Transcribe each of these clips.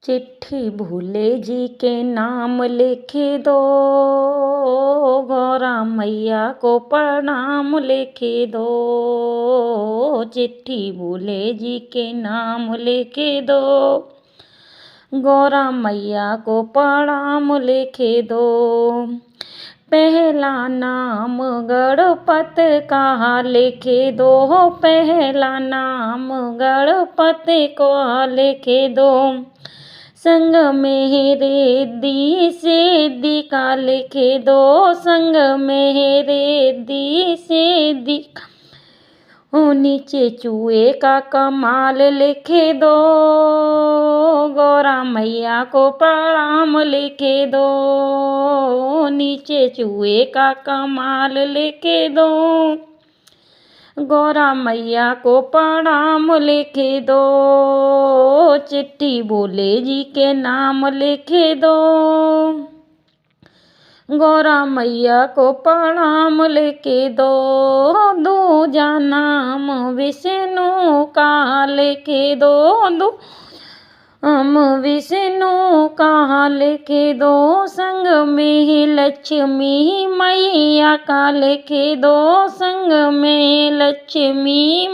चिट्ठी भोले जी के नाम लिखे दो, गौरा मैया को प्रणाम लिखे दो। चिट्ठी भोले जी के नाम लिखे दो, गौरा मैया को प्रणाम लिखे दो। पहला नाम गणपति का लिखे दो, पहला नाम गणपति को लिखे दो। संग में रिद्धि सिद्धि का लिखे दो, संग में रिद्धि सिद्धि का। नीचे चूहे का कमाल लिखे दो, गौरा मैया को प्रणाम लिखे दो। नीचे चूहे का कमाल लिखे दो, गौरा मैया को प्रणाम लिखे दो। चिट्ठी भोले जी के नाम लिखे दो, गौरा मैया को प्रणाम लिखे दो। दूजा नाम विष्णु का लिखे दो, विष्णु का लिखे दो। संग में लक्ष्मी मैया का लिखे दो, संग में लक्ष्मी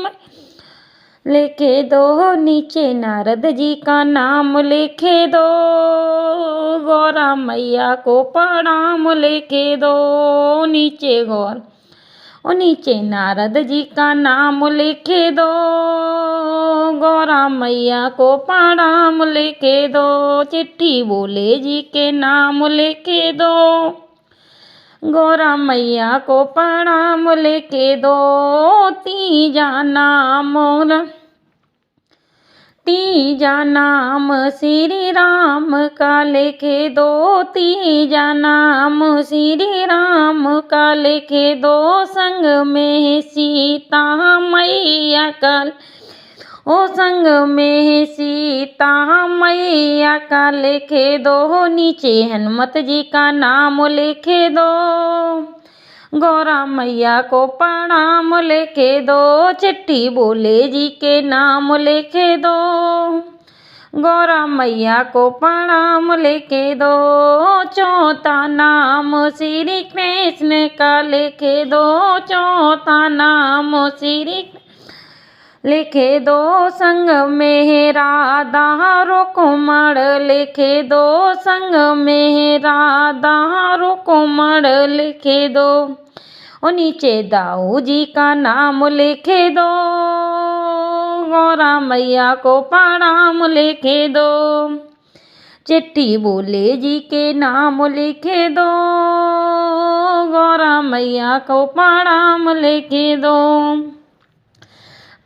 लिखे दो। नीचे नारद जी का नाम लिखे दो, गौरा मैया को प्रणाम लिखे दो। नीचे नारद जी का नाम लिखे दो, गौरा मैया को प्रणाम लिखे दो। चिट्ठी भोले जी के नाम लिखे दो, गौरा मैया को प्रणाम लिखे दो। तीजा नाम श्री राम का लिखे दो, तीजा नाम श्री राम का लिखे दो। संग में सीता मैया का, संग में सीता मैया का लिखे दो। नीचे हनुमत जी का नाम लिखे दो, गौरा मैया को प्रणाम लिखे दो। चिट्ठी भोले जी के नाम लिखे दो, गौरा मैया को प्रणाम लिखे दो। चौथा नाम श्री कृष्ण का लिखे दो, चौथा नाम श्री लिखे दो। संग में राधा रुक्मण लिखे दो, संग में राधा रुक्मण लिखे दो। नीचे दाऊ जी का नाम लिखे दो, गौरा मैया को प्रणाम लिखे दो। चिट्ठी भोले जी के नाम लिखे दो, गौरा मैया को प्रणाम लिखे दो।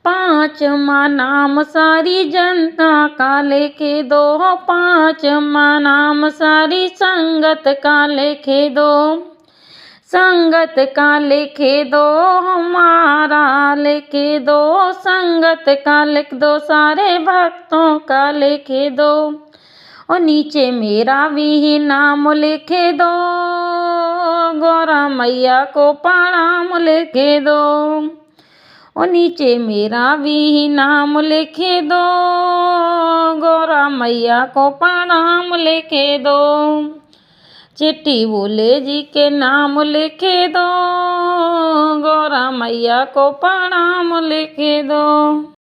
पांचवा नाम सारी जनता का लिखे दो, पांचवा नाम सारी संगत का लिखे दो, संगत का लिखे दो। हमारा लिखे दो, संगत का लिख दो। सारे भक्तों का लिखे दो। नीचे मेरा भी नाम लिखे दो, गौरा मैया को प्रणाम लिखे दो। नीचे मेरा भी नाम लिखे दो, गौरा मैया को प्रणाम लिखे दो। चिट्ठी भोले जी के नाम लिखे दो, गौरा मैया को प्रणाम लिखे दो।